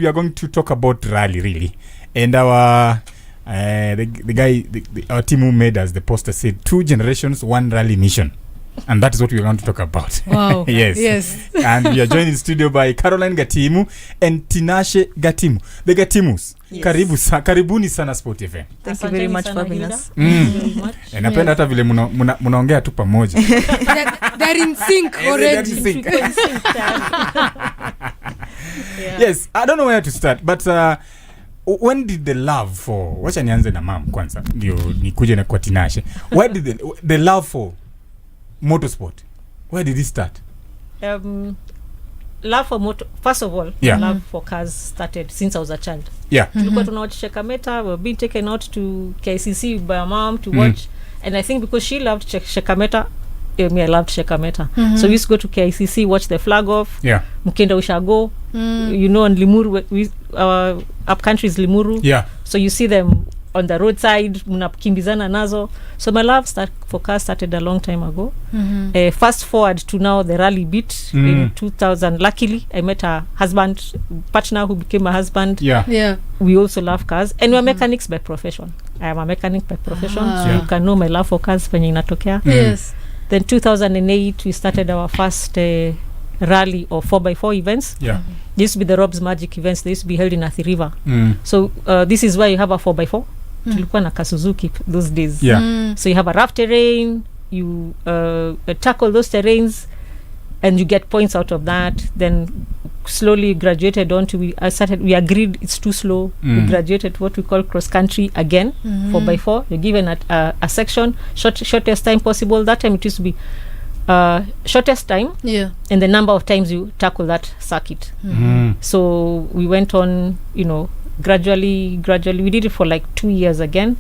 We are going to talk about rally, really. And our the guy, our team who made us the poster said 2 generations, 1 rally mission. And that is what we are going to talk about. Wow. Yes. And we are joined in studio by Caroline Gatimu and Tinashe Gatimu. The Gatimus. Yes. Karibuni sana SportyFM. Thank you very much for having us. And napenda hata vile munaongea tu pamoja. They're in sync already. Yes, I don't know where to start, but when did the love for, wacha nianze na mam kwanza ndio nikuje na kwa Tinashe. Where did the love for motorsport, where did it start? Love for first of all, love for cars started since I was a child. Tulikuwa tunawatch Shekameta, we were being taken out to KCC by my mom to watch, and I think because she loved Shekameta, me, I loved Shekameta. So we used to go to KCC, watch the flag off. Mkenda Ushago, you know, on Limuru, our up country is Limuru. So you see them on the roadside, munakimbizana nazo. So my love for cars started a long time ago. Fast forward to now, the rally bit in 2000. Luckily, I met a partner who became my husband. We also love cars, and we're mechanics by profession. I am a mechanic by profession, so you can know my love for cars when inatokea. Yes. Then 2008, we started our first rally or 4x4 events. They used to be the Rob's Magic events. They used to be held in Athi River. So this is where you have a 4x4. Tulikuwa na Suzuki those days. So you have a rough terrain, you tackle those terrains, and you get points out of that. Then slowly graduated on to we agreed it's too slow. We graduated to what we call cross country again, 4x4. You're given a section, shortest time possible. That time it used to be shortest time, and the number of times you tackle that circuit. So we went on, you know, gradually we did it for like 2 years again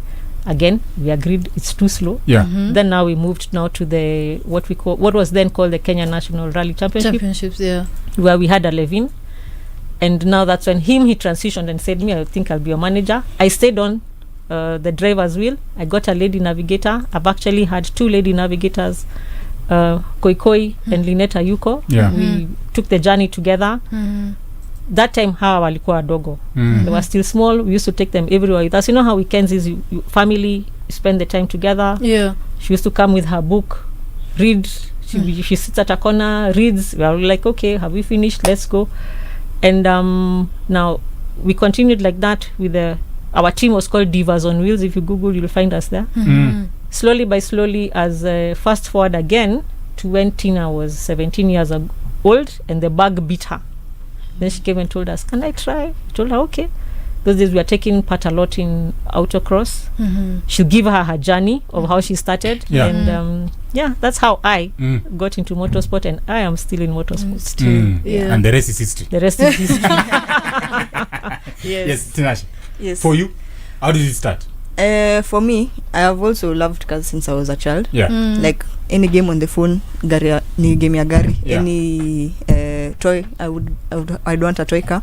we agreed it's too slow. Then now we moved now to the what was then called the Kenya National Rally Championships, where we had a Levin, and now that's when he transitioned and said, me, I think I'll be your manager. I stayed on the driver's wheel. I got a lady navigator. I've actually had 2 lady navigators, Koikoi and Lineta Yuko. We took the journey together. That time hawa walikuwa wadogo. They were still small. We used to take them everywhere with us. You know how weekends is, you family spend the time together. She used to come with her book, read. She sits at a corner, reads. We are like, okay, have we finished? Let's go. And now we continued like that with our team was called Divas on Wheels. If you Google, you'll find us there. Slowly by slowly, as fast forward again to when Tina was 17 years old and the bug bit her. Then she came and told us, can I try? I told her, okay. Those days we are taking part a lot in autocross. She'll give her journey of how she started. And that's how I got into motorsport, and I am still in motorsport. And the rest is history. Yes, Tinashe. Yes. For you, how did it start? For me, I have also loved cars since I was a child. Like any game on the phone, ni game ya gari. Any toy, I'd want a toy car.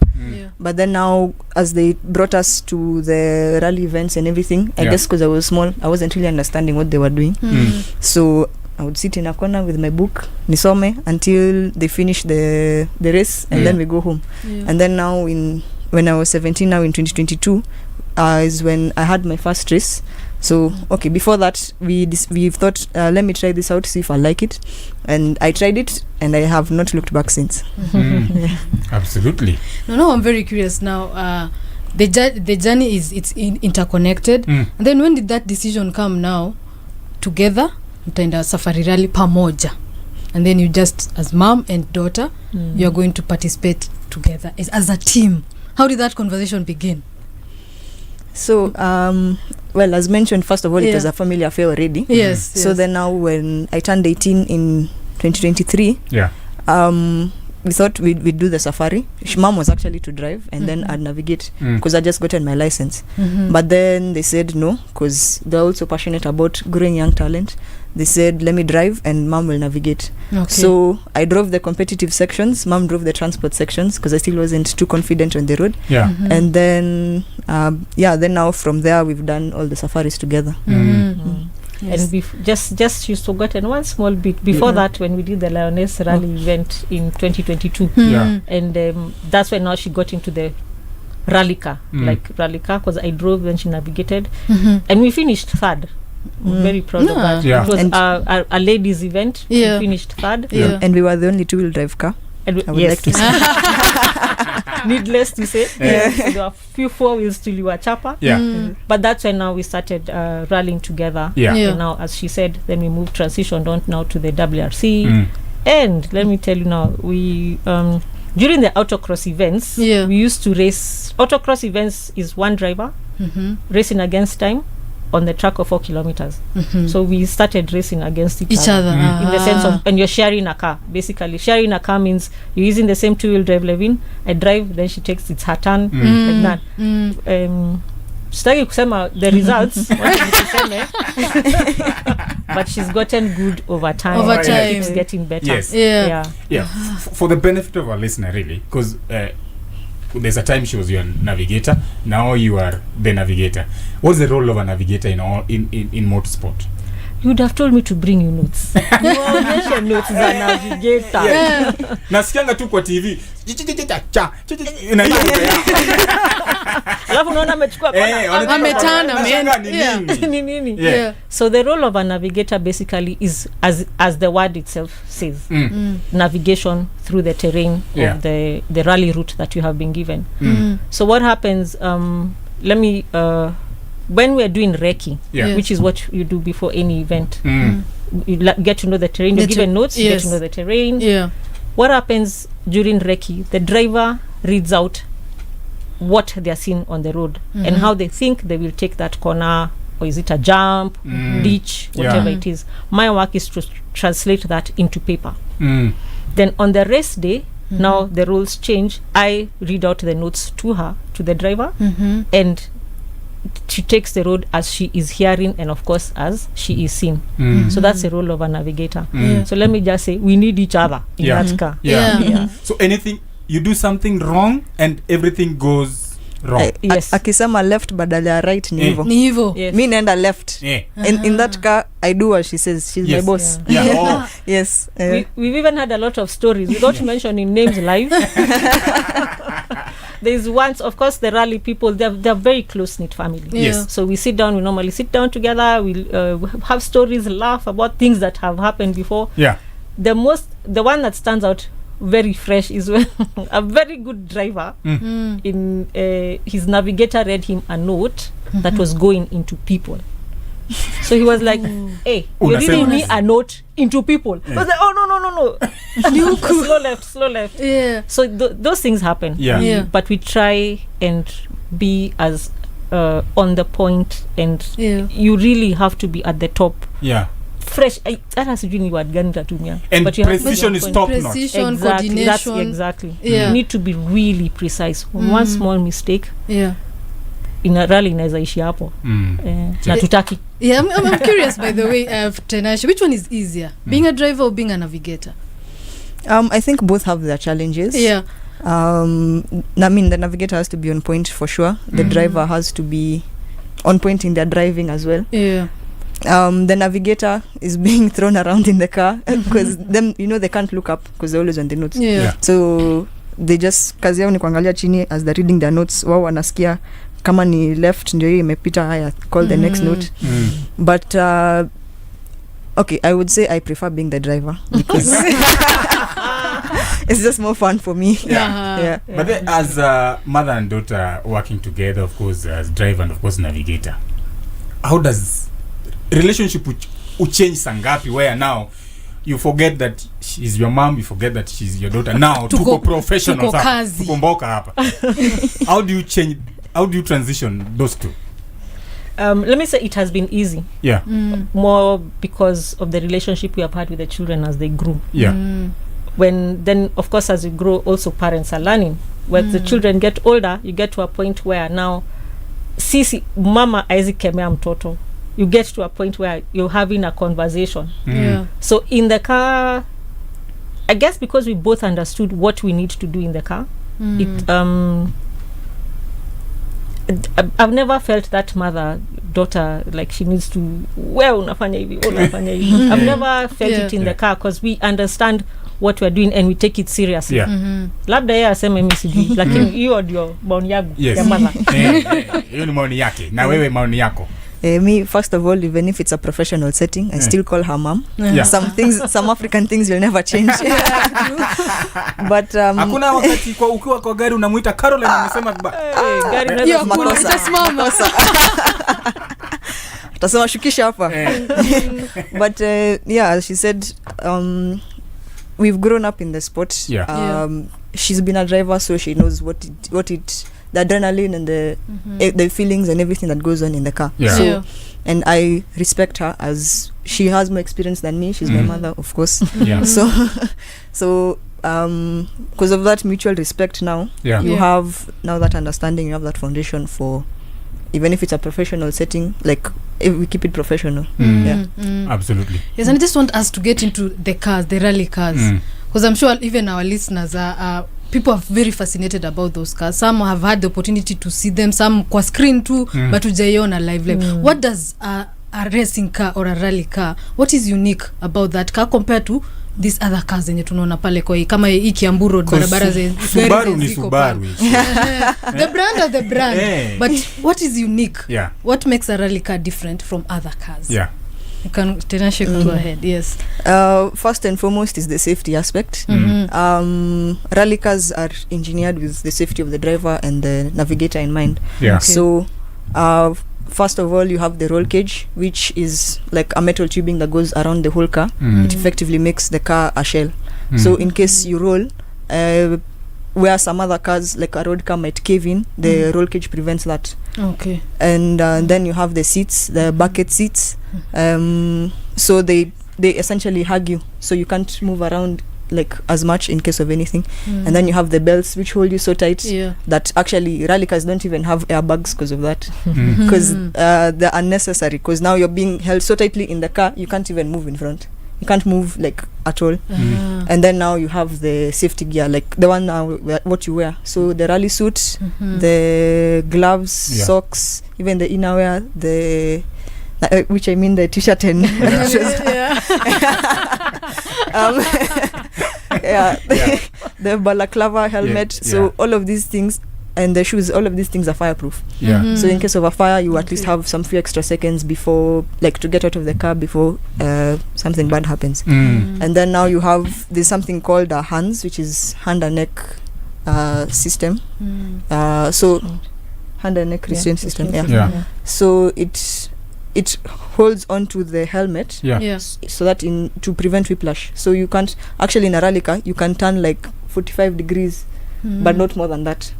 But then now, as they brought us to the rally events and everything, I guess because I was small, I wasn't really understanding what they were doing. So I would sit in a corner with my book, nisome, until they finish the race, and then we go home. And then now, when I was 17, now in 2022, is when I had my first race. So okay, before that we thought, let me try this out, see if I like it, and I tried it, and I have not looked back since. Absolutely. No, I'm very curious now. The journey it's interconnected. And then when did that decision come now together mtaenda safari rally pamoja, and then you just as mom and daughter you're going to participate together as a team? How did that conversation begin? So well, as mentioned, first of all, it was a family affair already. So then now when I turned 18 in 2023, we thought we'd do the safari. Mom was actually to drive, and then I'd navigate, because I just gotten my license. But then they said no, because they're also passionate about growing young talent. They said, let me drive and mom will navigate. So I drove the competitive sections, mom drove the transport sections, because I still wasn't too confident on the road. And then then now from there we've done all the safaris together. And just you've forgotten one small bit before that, when we did the Lioness Rally event in 2022, and that's when now she got into the rally car, like rally car, because I drove when she navigated, and we finished third. Very proud of that. Yeah. It was a ladies event. We finished third. And we were the only 2-wheel drive car. And I would like to say. Needless to say, so there were a few 4 wheels till you were chapa. But that's when now we started rallying together. And now, as she said, then we transitioned on now to the WRC. And let me tell you now, we during the autocross events, we used to race. Autocross events is one driver racing against time on the track of 4 kilometers. So we started racing against each other. In the sense of, and you're sharing a car. Basically, sharing a car means you're using the same 2-wheel drive. Levin, I drive, then she takes, it's her turn, like that. Sitaki kusema the results, but she's gotten good over time. Over time. Keeps getting better. Yes. For the benefit of our listener, really, because there's a time she was your navigator, now you are the navigator. What's the role of a navigator in motorsport? You would have told me to bring you notes. You notes za navigator. Nasikianga tu kwa TV. Alafu unaona amechukua ametana nini. So the role of a navigator basically is as the word itself says, navigation through the terrain of the rally route that you have been given. So what happens, let me when we are doing recce, which is what you do before any event, you get to know the terrain. You're given notes, you get to know the terrain. What happens during recce? The driver reads out what they are seeing on the road and how they think they will take that corner, or is it a jump, ditch, whatever it is. My work is to translate that into paper. Then on the race day, now the rules change. I read out the notes to her, to the driver, and she takes the road as she is hearing, and of course as she is seeing. So that's the role of a navigator. So let me just say, we need each other in that car. So anything, you do something wrong and everything goes wrong. Yes. Akisema left badala ya right ni hivyo. Yes. Mi naenda left. In that car, I do what she says. She's my boss. Yes. We've even had a lot of stories without mentioning names live. There's once, of course, the rally people, they're very close-knit family. Yes. So we we normally sit down together, we'll have stories, laugh about things that have happened before. The one that stands out very fresh is when a very good driver in his navigator read him a note that was going into people. So he was like, hey, you're reading me a note into people. I was like, oh, no. slow left. So those things happen. But we try and be as on the point, and you really have to be at the top. Fresh. Hata sijui ni word gani tatumia. And precision is top notch. Precision, Exactly. coordination. Exactly. You need to be really precise. One small mistake in a rally inaweza ishi hapo. Na tutaki. I'm curious, by the way, Tenash, which one is easier, being a driver or being a navigator? I think both have their challenges. I mean, the navigator has to be on point for sure. The driver has to be on point in their driving as well. The navigator is being thrown around in the car because them, they can't look up because they're always on the notes. So they just, kazi yao ni kuangalia chini as they're reading their notes. Wao wanasikia kama ni left ndio hiyo imepita, haya call the next note. But okay, I would say I prefer being the driver because it's just more fun for me. But then, as mother and daughter working together, of course, as driver and of course navigator, how does relationship change sangapi, where now you forget that she's your mom, you forget that she's your daughter, now tuko professional tuko mboka hapa. How do you transition those two? Let me say it has been easy. More because of the relationship we have had with the children as they grew. When then, of course, as you grow, also parents are learning. When the children get older, you get to a point where now, sisi mama aizi kemea mtoto. You get to a point where you're having a conversation. So in the car, I guess because we both understood what we need to do in the car, I've never felt that mother-daughter, like she needs to, unafanya hivi. I've never felt it in the car because we understand what we're doing and we take it seriously. Labda yeye aseme mimi sijui, lakini hiyo ndio maoni yangu ya mama. Hiyo ni maoni yake. Na wewe maoni yako? Me, first of all, even if it's a professional setting, I still call her mom. Some African things will never change. But hakuna wakati ukiwa kwa gari unamuita Caroline unasema gari hiyo itasimama. Tasema shukisha hapa. But yeah, she said we've grown up in the sport. She's been a driver, so she knows what it the adrenaline and the feelings and everything that goes on in the car. So and I respect her as she has more experience than me. She's my mother, of course. So because of that mutual respect now, you have now that understanding, you have that foundation for even if it's a professional setting, like if we keep it professional. Absolutely. Yes, and I just want us to get into the cars, the rally cars, because I'm sure even our listeners are people are very fascinated about those cars. Some have had the opportunity to see them, some kwa screen too, but hujaiona live. What does a racing car or a rally car, what is unique about that car compared to these other cars zenye tunaona pale kwa kama hii Kiambu Road barabara za Subaru ni Subaru. The brand of the brand. But what is unique? What makes a rally car different from other cars? You can Tinashe go ahead. Yes. First and foremost is the safety aspect. Rally cars are engineered with the safety of the driver and the navigator in mind. So first of all, you have the roll cage, which is like a metal tubing that goes around the whole car. It effectively makes the car a shell. So in case you roll, where some other cars like a road car might cave in, the roll cage prevents that. And then you have the seats, the bucket seats. So they essentially hug you, so you can't move around like as much in case of anything. And then you have the belts which hold you so tight that actually rally cars don't even have airbags because of that, because they're unnecessary, because now you're being held so tightly in the car you can't even move in front, you can't move like at all. And then now you have the safety gear, like the one now what you wear, so the rally suit, the gloves, socks, even the innerwear, the which I mean the t-shirt and the balaclava helmet. So all of these things, and the shoes, all of these things are fireproof. So in case of a fire, you at least have some few extra seconds before, like, to get out of the car before something bad happens. And then now you have, there's something called a HANS, which is hand and neck system. So hand and neck restraint system. So it holds onto the helmet, so that to prevent whiplash. So you can't actually, in a rally car you can turn like 45 degrees, but not more than that,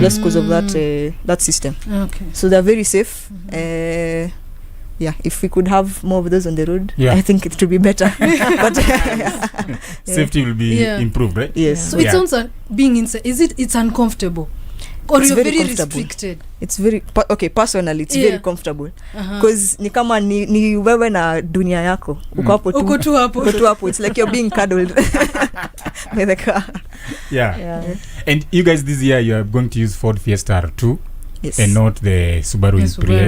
just because of that system. So they're very safe. If we could have more of those on the road, I think it would be better. But safety will be improved, right? Yes. So it sounds like being inside, it's uncomfortable, or it's you're very restricted? It's very personally it's very comfortable, because ni kama ni wewe na dunia yako, uko hapo, it's like you're being cuddled by the car. And you guys, this year you are going to use Ford Fiesta R2, and not the Subaru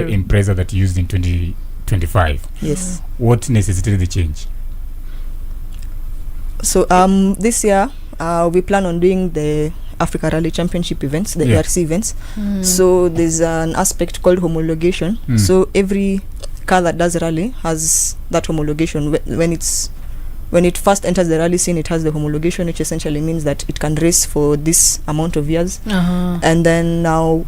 Impreza that you used in 2025. Yes. What necessitated the change? So this year we plan on doing the Africa Rally Championship events, the ARC events. So there's an aspect called homologation. So every car that does rally has that homologation. When it first enters the rally scene, it has the homologation, which essentially means that it can race for this amount of years. And then now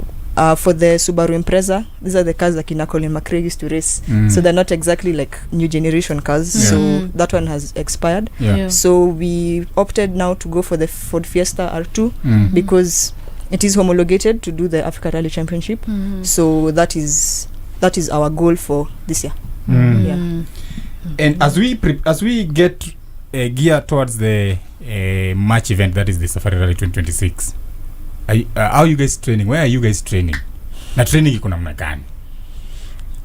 for the Subaru Impreza, these are the cars that Kina Colin McRae used to race. So they're not exactly like new generation cars. So that one has expired. So we opted now to go for the Ford Fiesta R2 because it is homologated to do the Africa Rally Championship. So that is our goal for this year. And as we get gear towards the March event, that is the Safari Rally 2026, how are you guys training? Where are you guys training? Na training iko namna gani?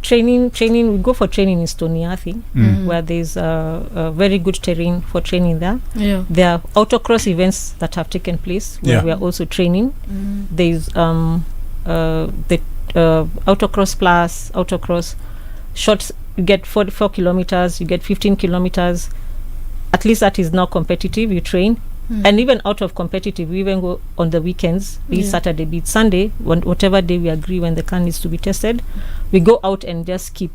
Training, we go for training in Stoniathi, where there's a very good terrain for training there. There are autocross events that have taken place where we are also training. There's the autocross plus autocross shorts. You get 44 kilometers, you get 15 kilometers. at least that is now competitive. You train. And even out of competitive, we even go on the weekends, be it Saturday, be it Sunday, whatever day we agree when the car needs to be tested, we go out and just keep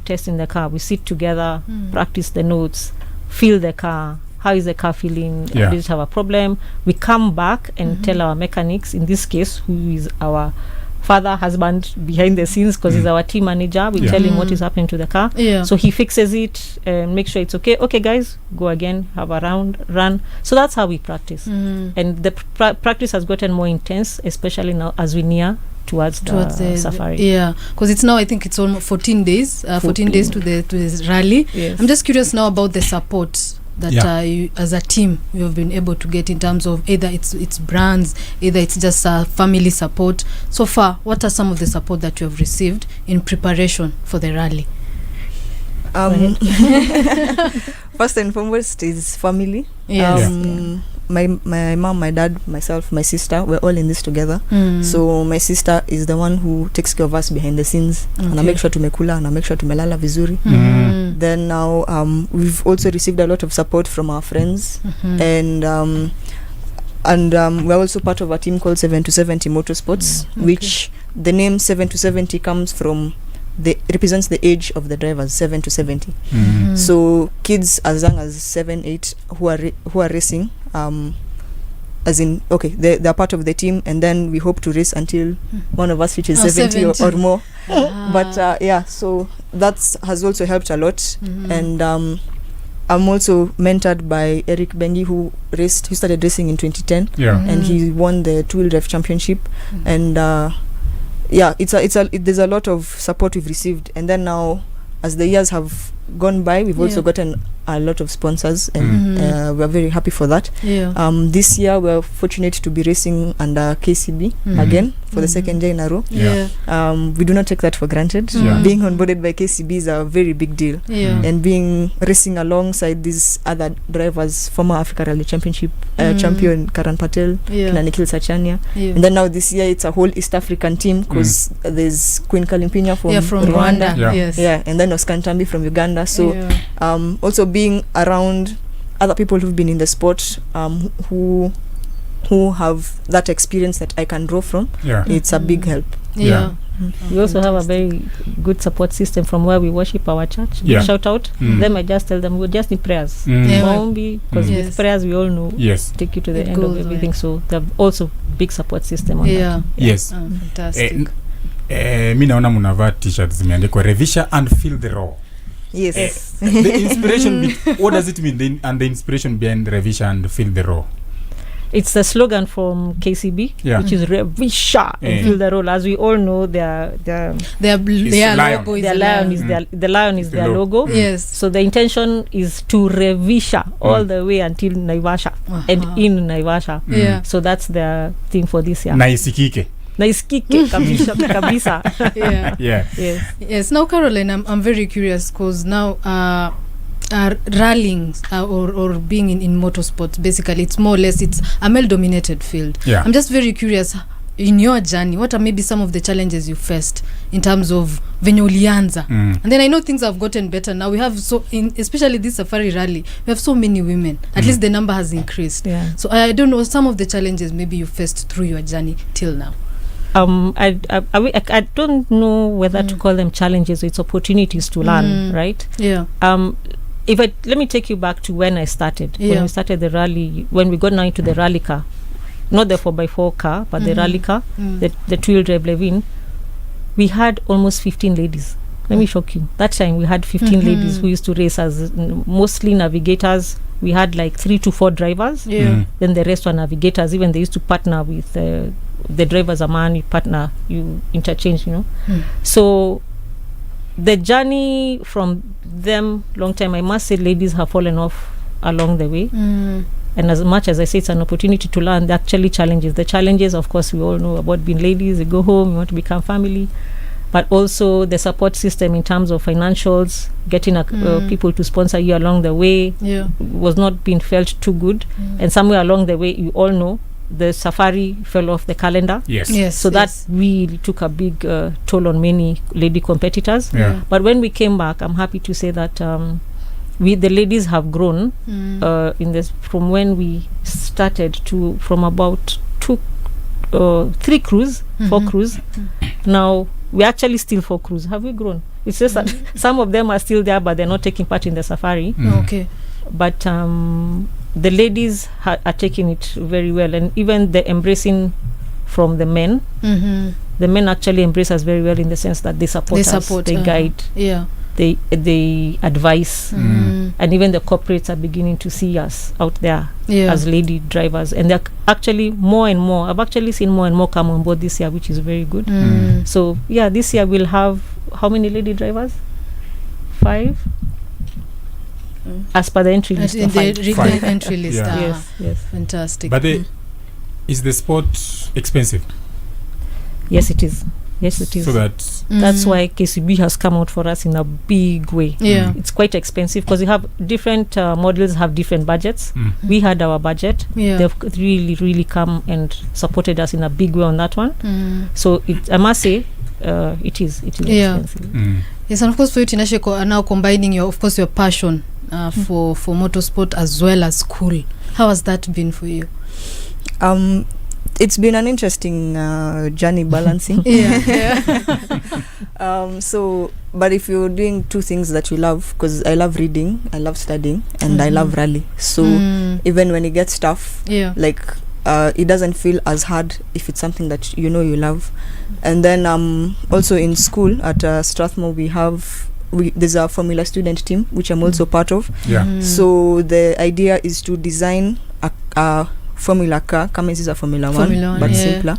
testing the car. We sit together, practice the notes, feel the car. How is the car feeling? Did it have a problem? We come back and tell our mechanics, in this case, who is our father, husband behind the scenes, because he's our team manager. We tell him what is happening to the car. So he fixes it and make sure it's okay. Okay, guys, go again, have a run. So that's how we practice. And the practice has gotten more intense, especially now as we near towards the safari. Because it's now, I think it's almost 14 days. 14 days to the rally. I'm just curious now about the support that you, as a team, you have been able to get in terms of either it's brands, either it's just family support. So far, what are some of the support that you have received in preparation for the rally? First and foremost is family. My mom, my dad, myself, my sister, we're all in this together. So my sister is the one who takes care of us behind the scenes. And I make sure tumekula and I make sure tumelala vizuri. Then now we've also received a lot of support from our friends. And we're also part of a team called 7 to 70 Motorsports, which the name 7 to 70 comes from, represents the age of the drivers, 7 to 70. So kids as young as 7, 8 who are racing, as in, okay, they're part of the team, and then we hope to race until one of us reaches 70 or more. But so that has also helped a lot. And I'm also mentored by Eric Bengi, who started racing in 2010, and he won the two-wheel drive championship. And there's a lot of support we've received. And then now, as the years have gone by, we've also gotten a lot of sponsors, and we're very happy for that. This year we're fortunate to be racing under KCB again for the second year in a row. We do not take that for granted. Being onboarded by KCB is a very big deal, and being racing alongside these other drivers, former Africa Rally Championship champion Karan Patel, Nikhil Sachania, and then now this year it's a whole East African team, because there's Queen Kalimpinya from Rwanda, and then Oscar Ntambi from Uganda. So also being around other people who've been in the sport, who have that experience that I can draw from, it's a big help. We also have a very good support system from where we worship our church. Shout out them. I just tell them we just need prayers, because with prayers we all know take you to the end of everything. So they have also big support system on that. Fantastic. Mi naona mnavaa t-shirts zimeandikwa Revisha and Feel the Raw. The inspiration what does it mean, and the inspiration behind Revisha and Feel the Raw? It's the slogan from KCB, which is Revisha and Feel the Raw. As we all know, their logo is their logo. So the intention is to Revisha all the way until Naivasha and in Naivasha. So that's their theme for this year. Naisikike kabisa. Yes. Now, Caroline, I'm very curious, because now rallying or being in motorsports, basically it's more or less it's a male dominated field. I'm just very curious, in your journey, what are maybe some of the challenges you faced in terms of venye ulianza? And then I know things have gotten better now. We have especially this safari rally, we have so many women. At least the number has increased. So I don't know some of the challenges maybe you faced through your journey till now. I don't know whether to call them challenges. It's opportunities to learn, right? Let me take you back to when I started. When we started the rally, when we got now into the rally car, not the 4x4 car, but the rally car, the two-wheel drive Levin, we had almost 15 ladies. Let me shock you. That time we had 15 ladies who used to race as mostly navigators. We had like 3 to 4 drivers. Then the rest were navigators. Even they used to partner with the drivers. A man, you partner, you interchange, So the journey from them, long time, I must say ladies have fallen off along the way. And as much as I say it's an opportunity to learn, there are actually challenges. The challenges, of course, we all know about being ladies. You go home, you want to become family. But also the support system in terms of financials, getting people to sponsor you along the way was not being felt too good. And somewhere along the way, you all know, the safari fell off the calendar. So that really took a big toll on many lady competitors. But when we came back, I'm happy to say that the ladies have grown in this from when we started to from about 3 crews, 4 crews. Now we're actually still 4 crews. Have we grown? It's just that some of them are still there, but they're not taking part in the safari. Okay. But the ladies are taking it very well, and even the embracing from the men. The men actually embrace us very well in the sense that they support us, they guide, they advise, and even the corporates are beginning to see us out there as lady drivers, and they're actually more and more. I've actually seen more and more come on board this year, which is very good. So this year we'll have how many lady drivers? 5. As per the entry list. The entry list. Yes. Fantastic. But is the sport expensive? Yes, it is. So that's why KCB has come out for us in a big way. It's quite expensive because you have different models have different budgets. We had our budget. They've really come and supported us in a big way on that one. So I must say it is expensive. Yes, and of course for you, Tinashe, now combining your passion for motorsport as well as school. How has that been for you? It's been an interesting journey balancing. But if you're doing 2 things that you love, because I love reading, I love studying, and I love rally. So even when it gets tough, like it doesn't feel as hard if it's something that you love. And then also in school at Strathmore there's a Formula student team which I'm also part of. So the idea is to design a Formula car, Cummins is a Formula 1, but simpler,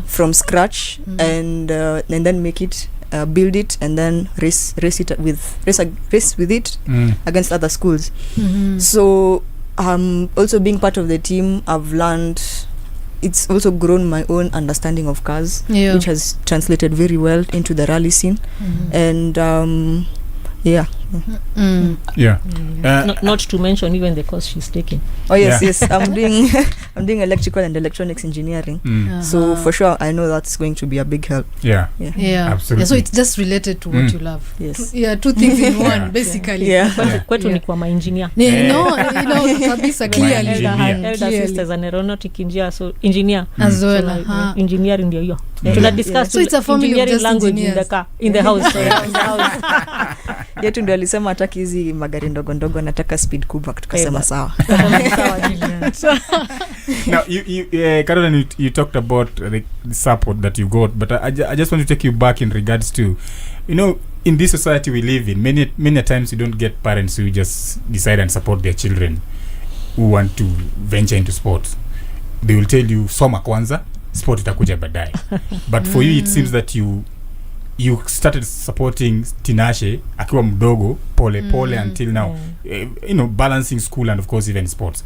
from scratch, and then make it, build it, and then race with it against other schools. So also being part of the team, I've learned. It's also grown my own understanding of cars, which has translated very well into the rally scene, and not to mention even the course she's taking. Yes. I'm doing electrical and electronics engineering. So for sure I know that's going to be a big help. Absolutely. So it's just related to what you love. 2 things in one, basically. Kwetu ni kwa engineer. Kabisa clearly. Elder sisters an aeronautic engineer, so engineer as well. Engineering ndio hiyo. Tuna discuss so it's a family of just language in the house. Yetu ndio alisema hataki hizi magari ndogo ndogo, nataka speed kubwa, tukasema sawa. Now you Caroline, you talked about the support that you got, but I just want to take you back in regards to, in this society we live in, many times you don't get parents who just decide and support their children who want to venture into sport. They will tell you soma kwanza, sport itakuja baadaye. But for you it seems that you started supporting Tinashe akiwa mdogo pole until now, balancing school and of course even sports.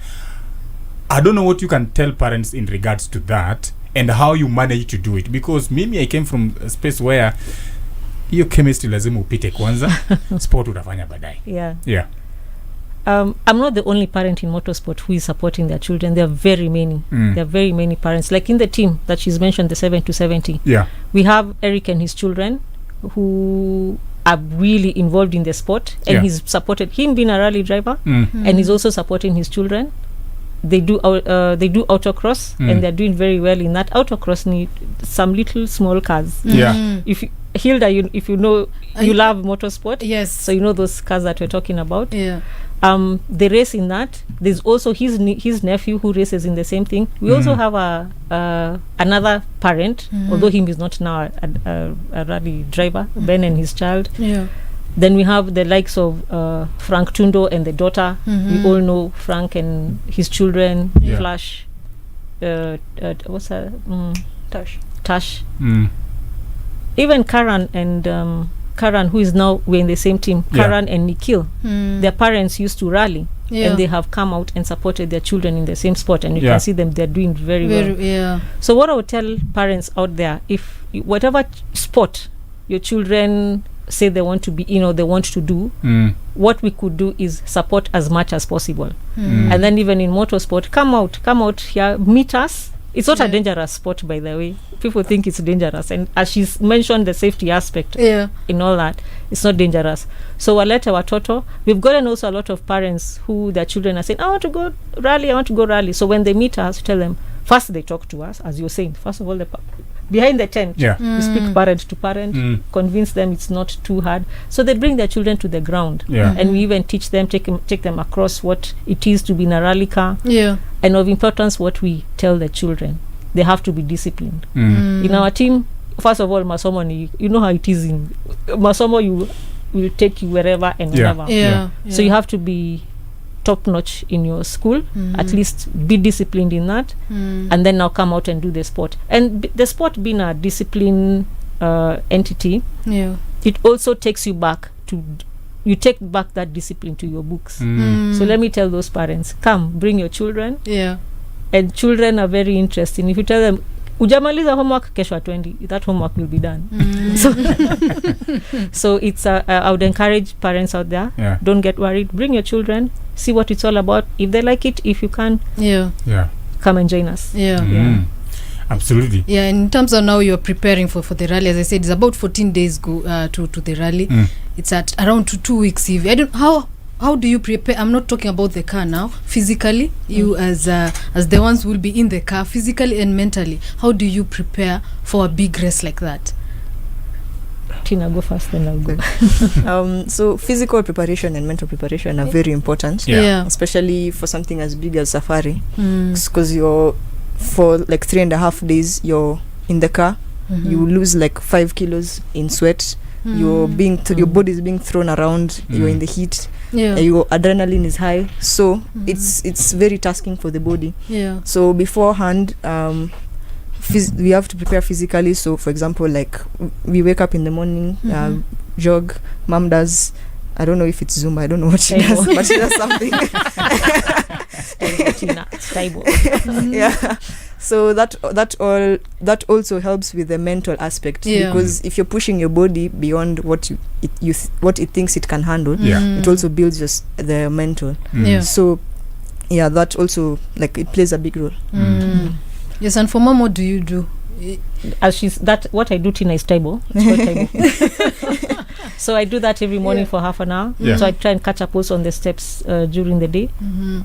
I don't know what you can tell parents in regards to that and how you manage to do it, because I came from a space where hiyo chemistry lazima upite kwanza, sport utafanya baadaye. I'm not the only parent in motorsport who is supporting their children. There are very many. There are very many parents. Like in the team that she's mentioned, the 7 to 70. We have Eric and his children who are really involved in the sport, and he's supported him being a rally driver, and he's also supporting his children. They do autocross, and they're doing very well in that. Autocross need some little small cars. If Hilda, if you know, you love motorsport, so you know those cars that we're talking about. They race in that. There's also his nephew who races in the same thing. We also have another parent, although him is not now a rally driver, Ben and his child. Then we have the likes of Frank Tundo and the daughter. We all know Frank and his children. Flash, what's her? Tash. Even Karan and Karan, who is now, we're in the same team. Karan and Nikhil, their parents used to rally, and they have come out and supported their children in the same sport, and you can see them, they're doing very well. So what I would tell parents out there, if whatever sport your children say they want to be, they want to do, what we could do is support as much as possible. And then even in motorsport, come out here, meet us, It's not a dangerous sport, by the way. People think it's dangerous, and as she's mentioned the safety aspect in all that, it's not dangerous. So walete watoto. We've gotten also a lot of parents who their children are saying, I want to go rally. So when they meet us, we tell them, first they talk to us, as you're saying. First of all, behind the tent, we speak parent to parent, convince them it's not too hard. So they bring their children to the ground, and we even teach them, take them across what it is to be in a rally car, and of importance what we tell the children. They have to be disciplined. In our team, first of all, masomo, you know how it is in masomo, you will take you wherever and whenever. So you have to be top notch in your school, at least be disciplined in that, and then now come out and do the sport. And the sport being a discipline entity, it also takes you back to, you take back that discipline to your books. So let me tell those parents, come, bring your children. And children are very interesting. If you tell them, ujamaliza homework, kesho atwendi, that homework will be done. So it's I would encourage parents out there, don't get worried, bring your children, see what it's all about. If they like it, if you can, come and join us. Absolutely. In terms of now you're preparing for the rally, as I said, it's about 14 days go to the rally. It's at around 2 weeks. I don't how do you prepare? I'm not talking about the car now. Physically, you as the ones who will be in the car, physically and mentally, how do you prepare for a big race like that? Tina, go first, then I'll go. So physical preparation and mental preparation are very important, especially for something as big as safari, because you're for like 3.5 days you're in the car. You lose like 5 kilos in sweat. You're being your body is being thrown around. You're in the heat. Your adrenaline is high, so it's very tasking for the body. So beforehand, we have to prepare physically. So for example, like we wake up in the morning, jog. Mom does, I don't know if it's Zumba, I don't know what she does, but she does something. So that also helps with the mental aspect, because if you're pushing your body beyond what what it thinks it can handle, it also builds just the mental. So that also, like, it plays a big role. Yes. And for mom, what do you do? As what I do, Tina, is table. So I do that every morning for half an hour. So I try and catch up also on the steps during the day.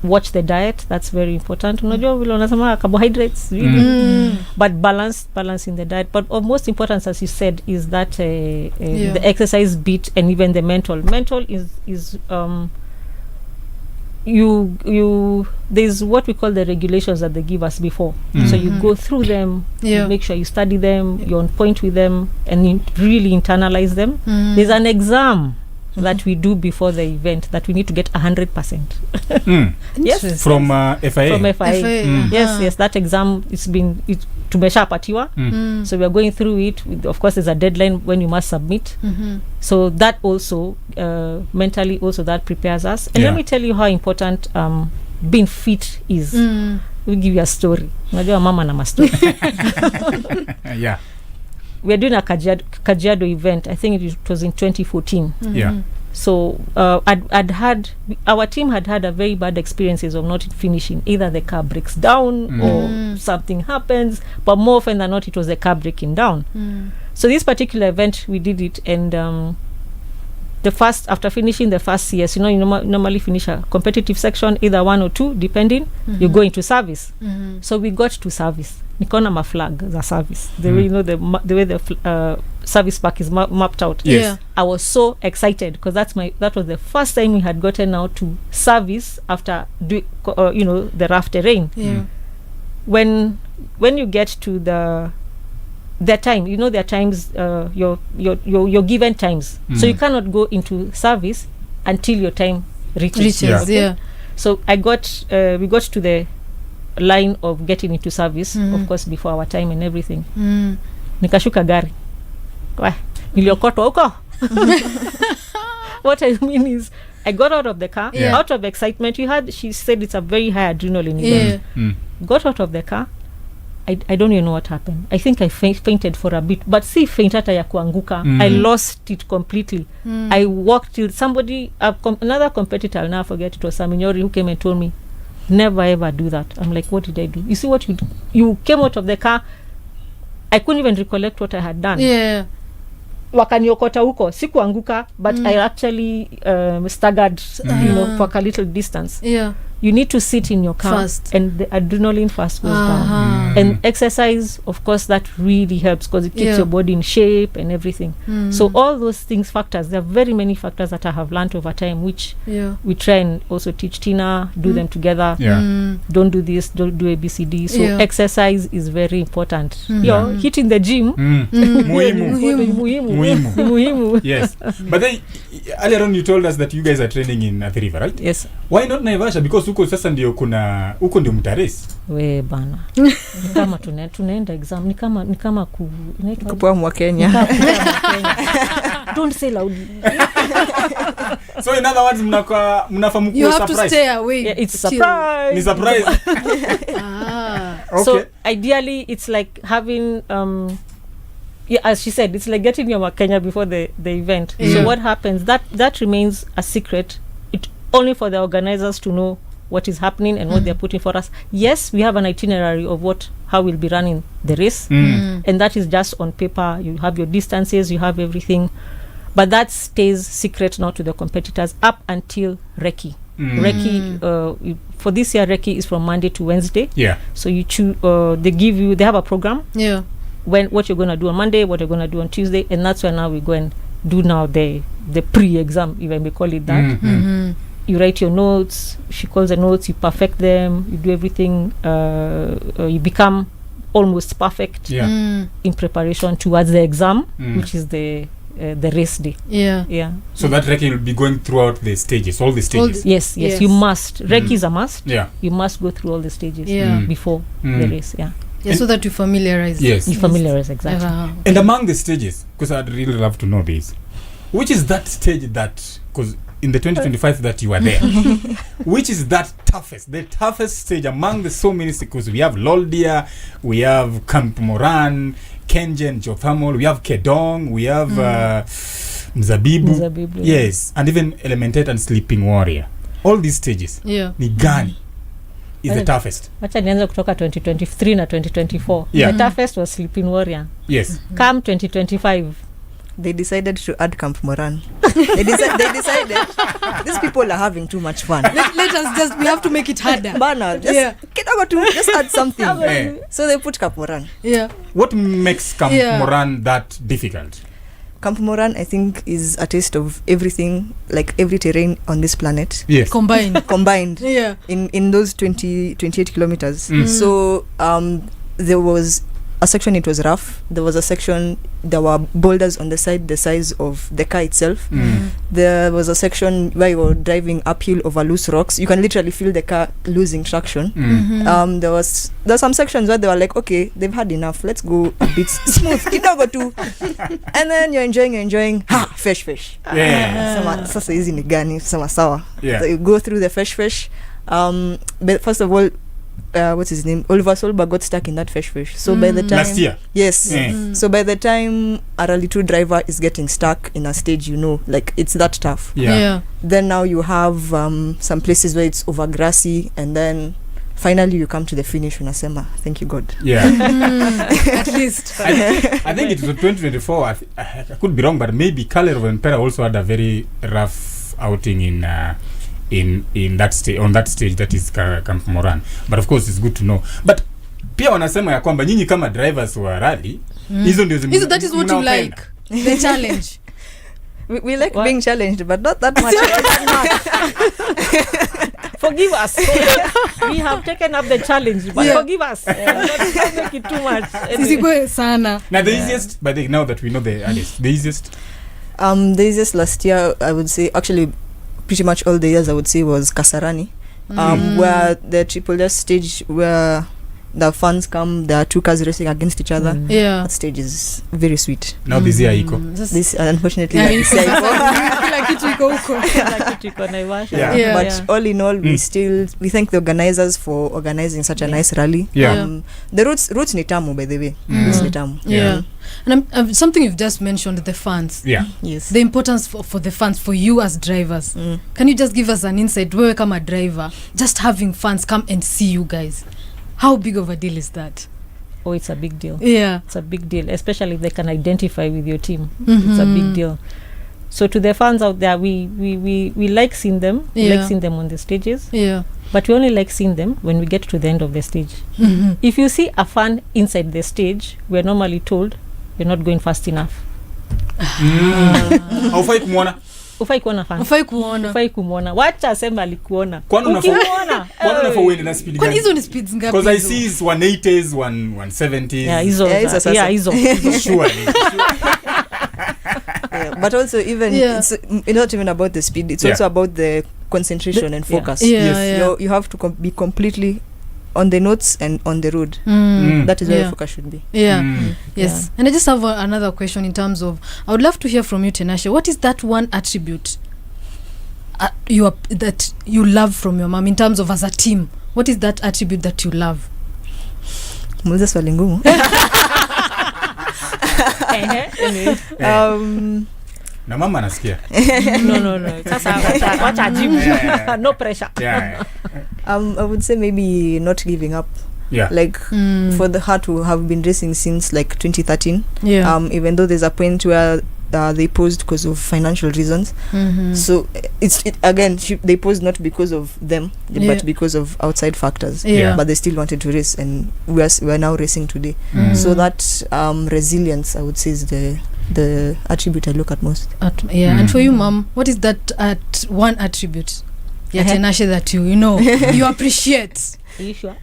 Watch the diet, that's very important. Unajua vile unasema carbohydrates, really. But balance in the diet. But of most importance, as you said, is that the exercise bit, and even the mental is you there's what we call the regulations that they give us before. So you go through them, you make sure you study them, you're on point with them, and you really internalize them. There's an exam that we do before the event that we need to get 100%. Yes, from FIA. From FIA. Yes, that exam tumeshapatiwa. So we are going through it. Of course, there's a deadline when you must submit. So that also mentally also that prepares us. And let me tell you how important being fit is. We'll give you a story. Unajua mama na story. We're doing a Kajiado event. I think it was in 2014. So our team had a very bad experiences of not finishing. Either the car breaks down or something happens, but more often than not, it was the car breaking down. So this particular event, we did it, and after finishing the first CS, you normally finish a competitive section, either 1 or 2, depending, you go into service. So we got to service. Nikona ma flag za service. The way the way the service park is mapped out. I was so excited because that was the first time we had gotten out to service after the rough terrain. When you get to the time, there are times your given times, so you cannot go into service until your time reaches. So we got to the line of getting into service, of course, before our time and everything. Nikashuka gari. Niliokotwa huko. What I mean is, I got out of the car out of excitement. She said it's a very high adrenaline event. Got out of the car. I don't even know what happened. I think I fainted for a bit, but see, faint hata ya kuanguka. I lost it completely. I walked till somebody, another competitor, I'll now forget, it was Saminyori, who came and told me, never ever do that. I'm like, what did I do? You see what you came out of the car, I couldn't even recollect what I had done. Yeah. Wakaniokota huko, sikuanguka, but I actually staggered, for a little distance. Yeah. You need to sit in your car Fast. and the adrenaline fast goes down. And exercise, of course, that really helps because it keeps your body in shape and everything. So all those things, factors, there are very many factors that I have learned over time, which we try and also teach Tina, do them together. Don't do this, don't do ABCD. So exercise is very important. Hitting the gym. Muhimu. Yes. But then earlier on you told us that you guys are training in Athi River, right? Yes. Why not Naivasha? Because huko sasa ndio huko ndio mtares. We bana. Kama tunaenda exam ni kama Kupoa mwa Kenya. Don't say loudly. So in other words mnafahamu You have surprise. to stay away. Yeah, it's surprise. Ni surprise. So Okay. ideally it's like having as she said, it's like getting your Kenya before the event. So what happens, that remains a secret. It only for the organizers to know what is happening and what they're putting for us. Yes, we have an itinerary of how we'll be running the race, and that is just on paper. You have your distances, you have everything, but that stays secret now to the competitors up until Recce. Recce, for this year, Recce is from Monday to Wednesday. Yeah. So you choose. They have a program. Yeah. What you're gonna do on Monday, what you're gonna do on Tuesday, and that's where now we go and do now the pre-exam, if I may call it that. You write your notes. She calls the notes. You perfect them. You do everything. You become almost perfect in preparation towards the exam, which is the race day. Yeah. So that Recce will be going throughout the stages, all the stages. Yes. You must. Recce is a must. Yeah. You must go through all the stages before the race. Yeah. Yeah, so that you familiarize. Yes. You familiarize, exactly. Okay. And among the stages, because I'd really love to know this, which is that stage that, because in the 2025 that you are there, which is the toughest stage among the so many, because we have Loldia, we have Camp Moran, Kenjen, Geothermal, we have Kedong, we have Mzabibu. Yes, and even Elementate and Sleeping Warrior. All these stages. Ni gani is the toughest? Wacha nianze kutoka 2023 na 2024. The toughest was Sleeping Warrior. Yes. Come 2025. They decided to add Camp Moran. They decided these people are having too much fun. Let us just, we have to make it harder. Bana, just add something. So they put Camp Moran. Yeah. What makes Camp Moran that difficult? Camp Moran, I think, is a taste of everything, like every terrain on this planet. Yes. Combined. Yeah. In those 28 kilometers. So there was a section, it was rough. There was a section, there were boulders on the side the size of the car itself. There was a section where you were driving uphill over loose rocks. You can literally feel the car losing traction. There was some sections where they were like, okay, they've had enough, let's go a bit smooth, kidogo too. And then you're enjoying fish. Sasa hizi ni gani, sama sawa. So you go through the fish. But first of all, what's his name? Oliver Solberg got stuck in that fish. So by the time last year. Yes. So by the time a Rally 2 driver is getting stuck in a stage, like it's that tough. Then now you have some places where it's over grassy, and then finally you come to the finish unasema thank you God. At least I think it was 2024. I could be wrong, but maybe Calero and Pera also had a very rough outing in that stage, on that stage that is Camp Moran. But of course it's good to know. But pia wanasema ya kwamba nyinyi kama drivers wa rally hizo ndio that is what you like, the challenge. We like being challenged, but not that much. Forgive us. We have taken up the challenge, but forgive us. Don't make it too much. Anyway. Sana. Now the easiest, but now that we know the easiest. The easiest last year, I would say, actually pretty much all the years, I would say, was Kasarani, where the Triple S stage, where the fans come, there are two cars racing against each other. Yeah. That stage is very sweet. Now this year iko. This unfortunately Yeah, this year kila kitu iko huko. Kila kitu iko Naivasha. Yeah. Yeah. but all in all we thank the organizers for organizing such a nice rally. The routes ni tamu, by the way. Routes ni tamu. And something you've just mentioned, the fans. Yes, the importance for the fans, for you as drivers. Can you just give us an insight, wewe kama driver, just having fans come and see you guys, how big of a deal is that? Oh, it's a big deal. It's a big deal, especially if they can identify with your team. It's a big deal. So to the fans out there, we like seeing them. We like seeing them on the stages. But we only like seeing them when we get to the end of the stage. If you see a fan inside the stage, we're normally told you're not going fast enough. Haufai kumwona. Ufai kuona fan. Ufai kumwona. Wacha asema alikuona. Ukimwona. Kwani unafaa uende na speed Kwani gani? hizo ni speeds ngapi? Because I see is 180s, 170s. Yeah, hizo. Surely. But also even it's not even about the speed, it's also about the concentration and focus. You have to be completely on the notes and on the road. That is where your focus should be. Yes. And I just have another question in terms of, I would love to hear from you, Tinashe. What is that one attribute that you love from your mom in terms of as a team? What is that attribute that you love? Muulize swali ngumu. Na mama anasikia. No. Sasa wacha jibu. No pressure. I would say maybe not giving up. Like for the heart to have been racing since like 2013. Even though there's a point where they paused because of financial reasons. So again they paused not because of them, but because of outside factors. But they still wanted to race, and we are now racing today. So that resilience, I would say, is the attribute I look at most. And for you, Mom, what is that one attribute Tinashe that you know you appreciate? Are you sure?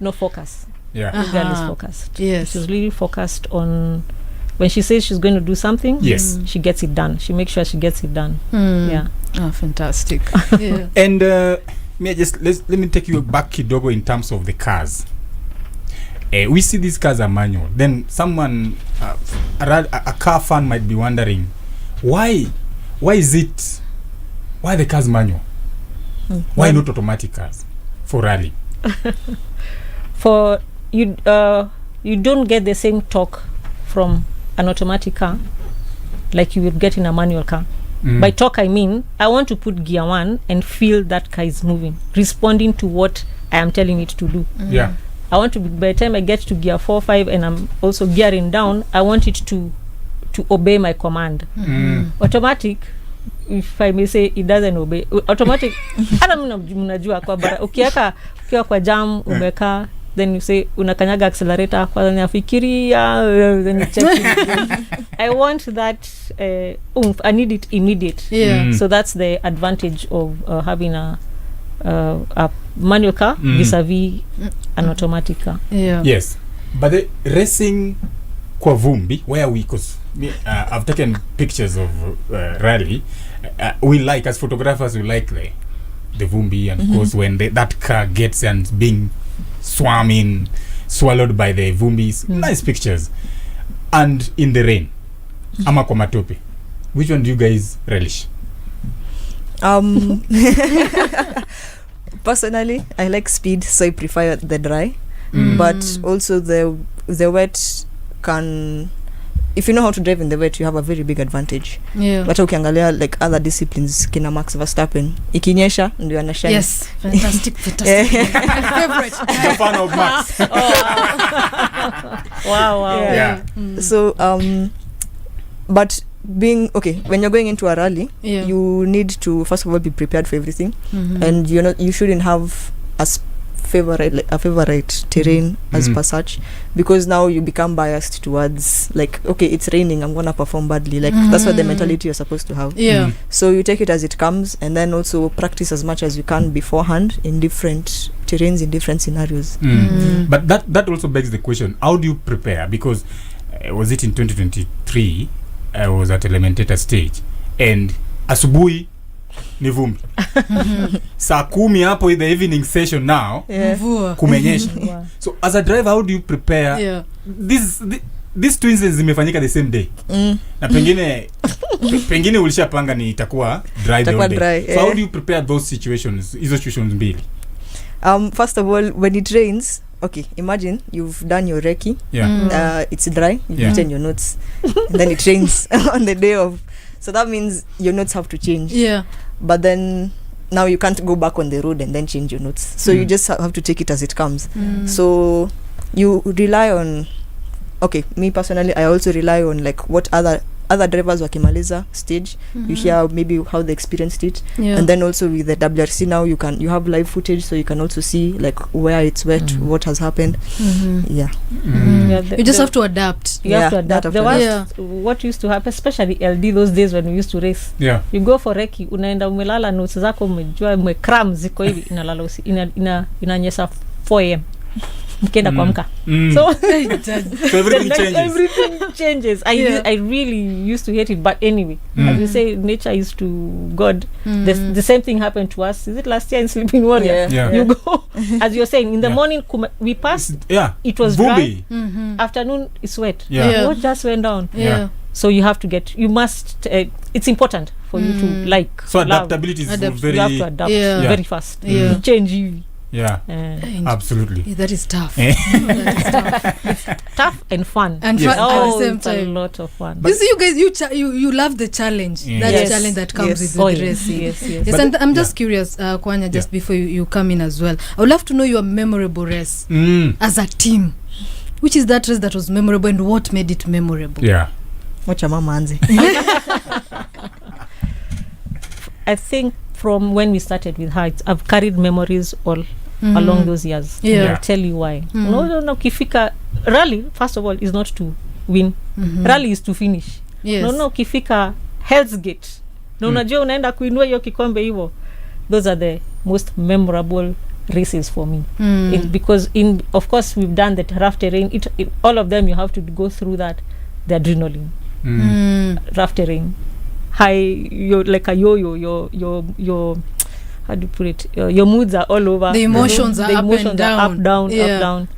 No focus. Girl is focused. She's really focused on when she says she's going to do something. She gets it done. She makes sure she gets it done. Fantastic. And let me take you back kidogo in terms of the cars. We see these cars are manual. Then someone a car fan might be wondering why the cars manual? Why not automatic cars for rally? For you don't get the same torque from an automatic car like you would get in a manual car. By torque I mean I want to put gear 1 and feel that car is moving, responding to what I am telling it to do. I want to by the time I get to gear 4, 5 and I'm also gearing down, I want it to obey my command. Automatic, if I may say, it doesn't obey. Automatic hata mnajua kwa bara ukiwa kwa jam umeka, then you say unakanyaga accelerator kwa nafikiria, then you check I want that I need it immediate. So that's the advantage of having a manual car vis-a-vis an automatic car. Yes, but the racing kwa vumbi, where we I've taken pictures of rally. We like, as photographers, we like the vumbi, and of course when that car gets and being swallowed by the vumbis. Nice pictures. And in the rain, ama kwa matope, which one do you guys relish? Personally, I like speed, so I prefer the dry. But also the wet can, if you know how to drive in the wet, you have a very big advantage. But ukiangalia like other disciplines, kina Max Verstappen, ikinyesha ndio anashine. Yes, fantastic. My favorite. The fan of Max. Wow. So but being when you're going into a rally, you need to first of all be prepared for everything. And you shouldn't have a favorite terrain as per such, because now you become biased towards like, it's raining, I'm gonna perform badly. Like that's what the mentality you're supposed to have. So you take it as it comes, and then also practice as much as you can beforehand in different terrains, in different scenarios. But that also begs the question, how do you prepare? Because was it in 2023 I was at Elementator stage, and asubuhi ni vumbi. Saa 10 hapo in the evening session now Mvua. kumenyesha. Wow. So as a driver, how do you prepare? Yeah. These two incidents zimefanyika the same day. Na pengine ulishapanga ni itakuwa dry the whole day. Dry, so how do you prepare those situations? Hizo situations mbili. First of all, when it rains, okay, imagine you've done your recce. Yeah. It's dry, you've Yeah. written your notes, and then it rains on the day of. So that means your notes have to change. Yeah. But then now you can't go back on the road and then change your notes. So you just have to take it as it comes. So you rely on, okay, me personally, I also rely on like what other drivers wakimaliza stage, you hear maybe how they experienced it. Yeah. And then also with the WRC now you have live footage, so you can also see like where it's wet, what has happened. Yeah, you just have to adapt. You have to adapt. The worst, Yeah. what used to happen, especially LD those days when we used to race. Yeah. You go for recce, unaenda umelala notes zako umejua umekram ziko hivi inalala inanyesha 4 am. Mkenda kuamka. So everything changes. Everything changes. I really used to hate it, but anyway, as you say, nature is to God. The same thing happened to us. Is it last year in Sleeping Warrior? Yeah. You go, as you're saying, in the morning we passed. It was dry. Afternoon it's wet. What just went down? So you have to you must. It's important for you to like. So adaptability is very. You have to adapt very fast. Yeah. Change you. Yeah, absolutely. That is tough. Tough and fun. And fun at the same it's time. a lot of fun. You see, you guys, you love the challenge. That challenge that comes with racing. Yes, and I'm just curious, Kwanya, just before you come in as well. I would love to know your memorable race as a team. Which is that race that was memorable and what made it memorable? Yeah. Wacha mama anze. I think from when we started with her, I've carried memories all along those years. I'll tell you why. No, ukifika rally, first of all, is not to win. Rally is to finish. No, ukifika Hell's Gate. No, unajua unaenda kuinua hiyo kikombe hivyo. Those are the most memorable races for me. Because of course we've done the rough terrain. All of them you have to go through that, the adrenaline. Rough terrain. High, you're like a yo-yo, your how do you put it, your moods are all over, the emotions are up and down, up down.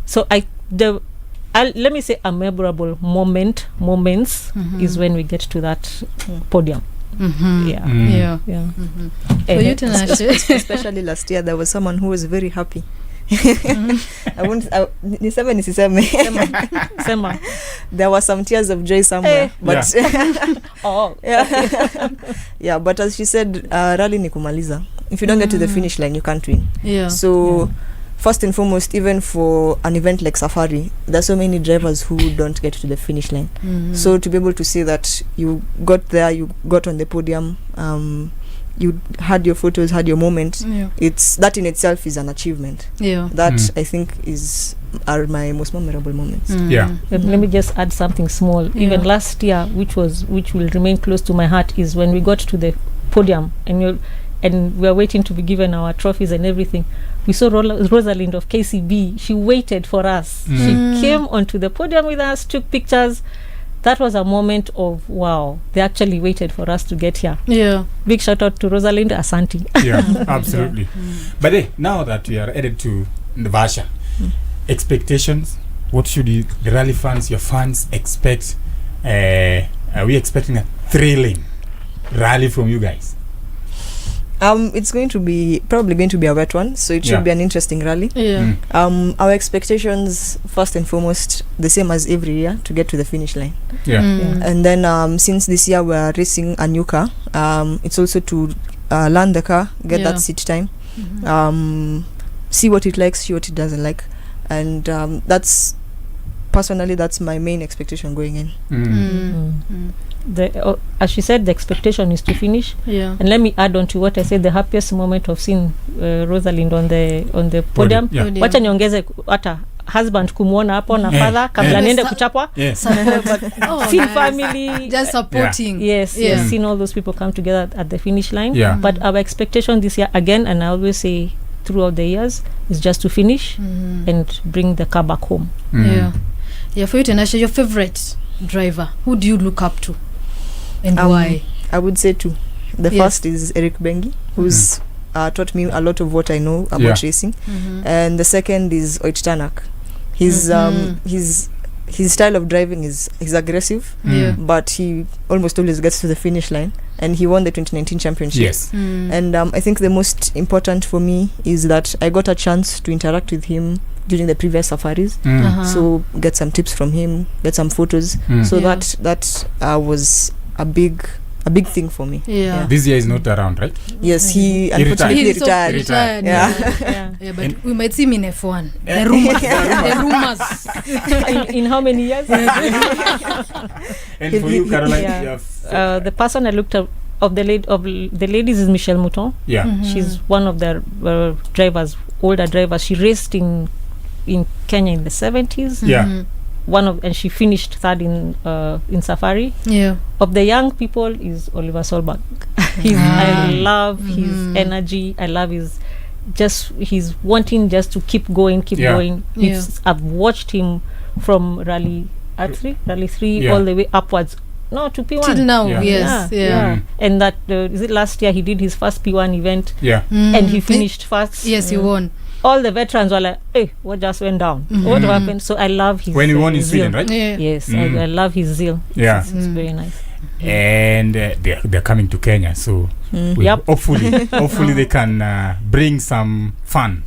So let me say a memorable moments is when we get to that podium. Yeah. For you, Tinashe. Especially last year there was someone who was very happy. Niseme. There were some tears of joy somewhere, but but as she said, rally ni kumaliza. If you don't get to the finish line, you can't win. So first and foremost, even for an event like Safari, there's so many drivers who don't get to the finish line. So to be able to say that you got there, you got on the podium, you had your photos, had your moment, it's that in itself is an achievement. That I think are my most memorable moments. Let me just add something small. Even last year, which will remain close to my heart, is when we got to the podium and we are waiting to be given our trophies and everything. We saw Rosalind of KCB. She waited for us. She came onto the podium with us, took pictures. That was a moment of wow, they actually waited for us to get here. Big shout out to Rosalind, Asante. Absolutely. But now that we are headed to Navasha, expectations, what should the rally fans, your fans expect? Are we expecting a thrilling rally from you guys? It's probably going to be a wet one, so it should be an interesting rally. Our expectations, first and foremost, the same as every year, to get to the finish line. And then since this year we're racing a new car, it's also to learn the car, get that seat time, see what it likes, see what it doesn't like, and that's my main expectation going in. As she said, the expectation is to finish. And let me add on to what I said, the happiest moment of seeing Rosalind on the podium. Wacha niongeze hata husband kumuona hapo na father kabla nende kuchapwa. Seeing family just supporting. Yes, seeing all those people come together at the finish line. But our expectation this year, again, and I always say throughout the years, is just to finish and bring the car back home. For you, Tinashe, your favorite driver, who do you look up to and why? I would say two. The Yes. first is Eric Bengi, who's taught me a lot of what I know about racing. And the second is Oichtanak. His style of driving is aggressive, but he almost always gets to the finish line, and he won the 2019 championship. Yes. And I think the most important for me is that I got a chance to interact with him during the previous safaris. So get some tips from him, get some photos. So that was a big thing for me. This year is not around, right? Yes, he unfortunately He's retired. Retired. Yeah, but we might see him in F1. The rumors. In how many years? And for you, Caroline, Yeah. you have, The person I looked up of the ladies is Michelle Mouton. She's one of the drivers, older drivers. She raced in Kenya in the 70s. And she finished third in Safari. Of the young people is Oliver Solberg. I love his energy. I love he's wanting just to keep going. I've watched him from rally 3 all the way upwards. No, to P1 till now. And that is it last year he did his first P1 event. And he finished first. He won. All the veterans were like, hey, what just went down? What happened? So I love his when he won in Sweden, right? Yes, I love his zeal. It's very nice. And they're coming to Kenya, so hopefully they can bring some fun.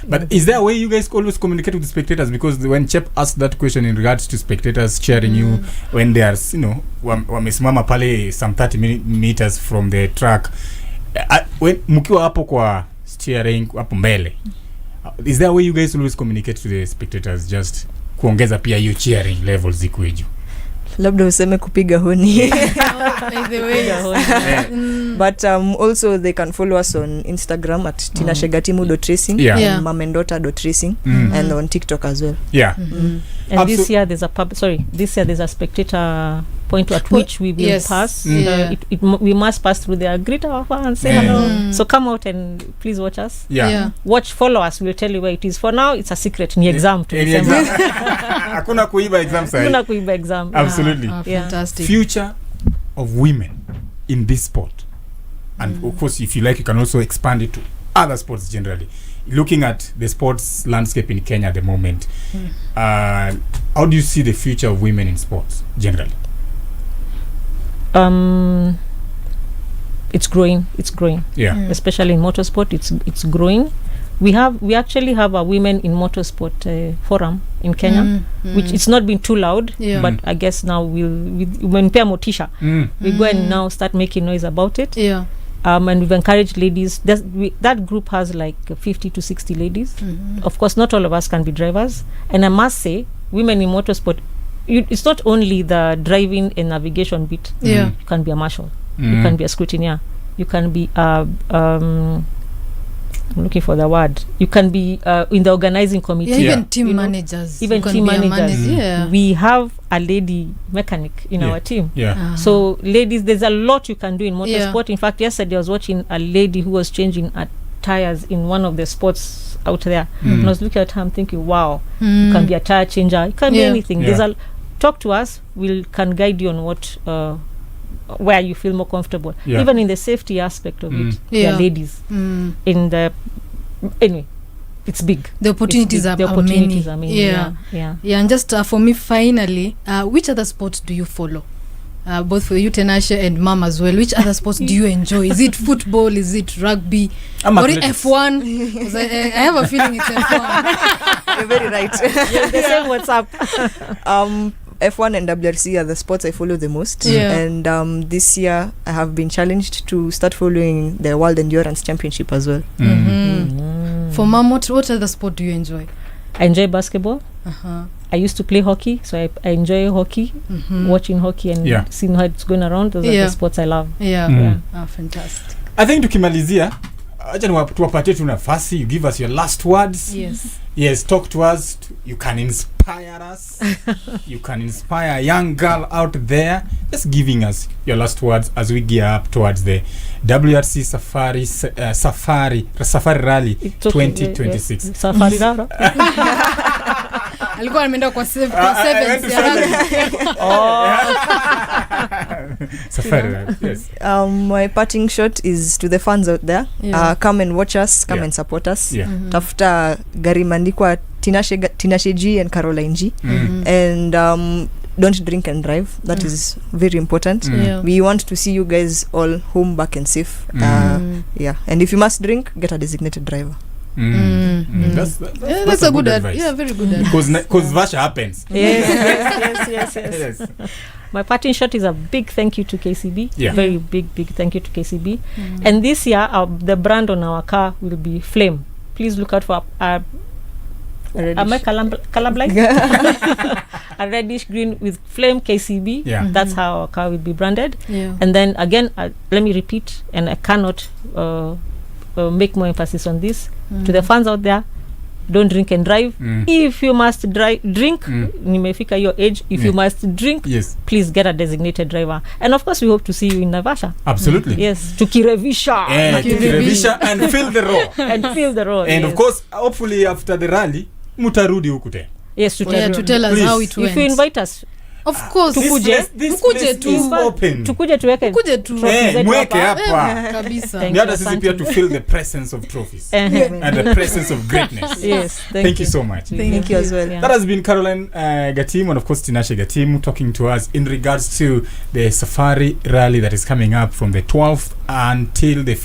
But is there a way you guys always communicate with the spectators? Because when Chep asked that question in regards to spectators cheering you when they are, wamesimama pale some 30 meters from the track, when mkiwa hapo kwa cheering hapo mbele, is there a way you guys always communicate to the spectators, just kuongeza pia hiyo cheering levels zikuwe juu? Labda useme kupiga honi. But also they can follow us on Instagram at tinashegatimu.racing and mamendota.racing and on TikTok as well. And this year there's a spectator point at which we will pass. We must pass through there. Greet our fans, say hello. So come out and please watch us. Follow us. We'll tell you where it is. For now, it's a secret. Ni exam to Hakuna kuiba exam. Absolutely. Fantastic. Future of women in this sport. And of course, if you like, you can also expand it to other sports generally. Looking at the sports landscape in Kenya at the moment, how do you see the future of women in sports generally? It's growing. Especially in motorsport, it's growing. We actually have a women in motorsport forum in Kenya, which it's not been too loud, but I guess now when Pia Motisha, we go and now start making noise about it. And we've encouraged ladies. That group has like 50 to 60 ladies. Of course, not all of us can be drivers. And I must say, women in motorsport, it's not only the driving and navigation bit. You can be a marshal. You can be a scrutineer. You can be I'm looking for the word. You can be in the organizing committee. Even team managers. Even team managers. We have a lady mechanic in our team. So ladies, there's a lot you can do in motorsport. In fact, yesterday I was watching a lady who was changing tires in one of the sports out there. And I was looking at her, I'm thinking, wow, you can be a tire changer. You can be anything. Talk to us. We can guide you on what where you feel more comfortable. Even in the safety aspect of it, there are ladies. Anyway, it's big. The opportunities are many. And just for me, finally, which other sports do you follow? Both for you, Tenashe, and Mom as well. Which other sports do you enjoy? Is it football? Is it rugby? Or F1? I have a feeling it's F1. You're very right. The same WhatsApp. F1 and WRC are the sports I follow the most. And this year I have been challenged to start following the World Endurance Championship as well. For Mom, what other sport do you enjoy? I enjoy basketball. I used to play hockey, so I enjoy hockey, watching hockey and seeing how it's going around. Those are the sports I love. Fantastic. I think tukimalizia, acha tuwapatie tu nafasi, you give us your last words. Yes, talk to us. You can inspire us. You can inspire a young girl out there. Just giving us your last words as we gear up towards the WRC Safari Rally 2026. Safari Rally. Alikuwa ameenda kwa 7. Safari Rally, yes. My parting shot is to the fans out there. Yeah. Come and watch us, come Yeah. and support us. Yeah. Tafuta gari mandikwa Tinashe G and Caroline G. And don't drink and drive. That is very important. Yeah. We want to see you guys all home back and safe. Yeah. And if you must drink, get a designated driver. That's a good advice. Yeah, very good advice. Because Vasha happens. Yes. My parting shot is a big thank you to KCB. Yeah. Very big thank you to KCB. And this year, the brand on our car will be Flame. Please look out for am I colorblind? A reddish green with Flame KCB. Yeah. That's how our car will be branded. Yeah. And then again, let me repeat, and I cannot make more emphasis on this. To the fans out there, don't drink and drive. If you must drink, nimefika your age. If you must drink, yes, please get a designated driver. And of course, we hope to see you in Naivasha. Absolutely. Yes, tukirevisha. Tukirevisha and fill the road. And fill the road. And yes. of course, hopefully after the rally, mutarudi huku tena. Yes, to tell us Please. how it went. If you invite us, of course, This place tu. is open. tukuje tuweke tu. trophies zetu Mweke hapa. hapa. Kabisa. Thank Ni hata you, sisi asante. pia to feel the presence of trophies Eh, and the presence of greatness. Yes, Thank you so much. Thank you as well. Yeah. That has been Caroline Gatim and of course Tinashe Gatim talking to us in regards to the Safari Rally that is coming up from the 12th until the